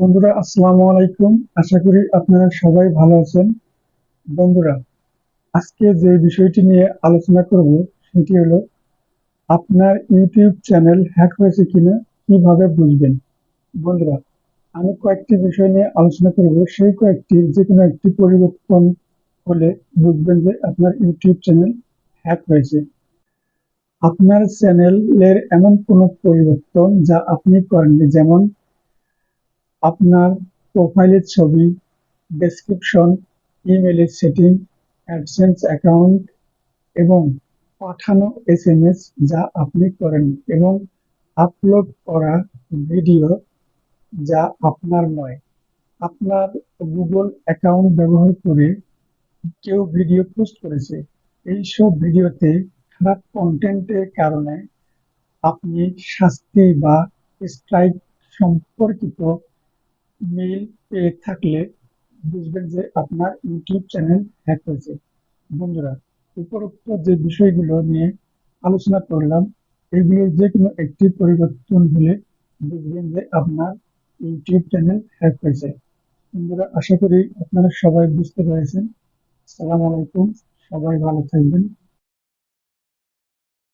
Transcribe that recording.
বন্ধুরা, আসসালামু আলাইকুম। আশা করি আপনারা সবাই ভালো আছেন। বন্ধুরা, আজকে যে বিষয়টি নিয়ে আলোচনা করব সেটি হলো আপনার ইউটিউব চ্যানেল হ্যাক হয়েছে কিনা কিভাবে বুঝবেন। বন্ধুরা, আমি কয়েকটি বিষয় নিয়ে আলোচনা করব, সেই কয়েকটি যে কোনো একটি পরিবর্তন হলে বুঝবেন যে আপনার ইউটিউব চ্যানেল হ্যাক হয়েছে। আপনার চ্যানেলের এমন কোনো পরিবর্তন যা আপনি করেননি, যেমন আপনার প্রোফাইলের ছবি, ডেসক্রিপশন, ইমেইলের সেটিং, অ্যাডসেন্স অ্যাকাউন্ট এবং পাঠানো এসএমএস যা আপনি করেন, এবং আপলোড করা ভিডিও যা আপনার নয়। আপনার গুগল অ্যাকাউন্ট ব্যবহার করে কেউ ভিডিও পোস্ট করেছে, এইসব ভিডিওতে খারাপ কন্টেন্টের কারণে আপনি শাস্তি বা স্ট্রাইক সম্পর্কিত মেইল পেয়ে থাকলে বুঝবেন যে আপনার ইউটিউব চ্যানেল হ্যাক হয়েছে। বন্ধুরা, উপরোক্ত যে বিষয়গুলো নিয়ে আলোচনা করলাম, এগুলোর যে কোনো একটি পরিবর্তন হলে বুঝবেন যে আপনার ইউটিউব চ্যানেল হ্যাক হয়েছে। বন্ধুরা, আশা করি আপনারা সবাই বুঝতে পেরেছেন। আসসালামু আলাইকুম। সবাই ভালো থাকবেন।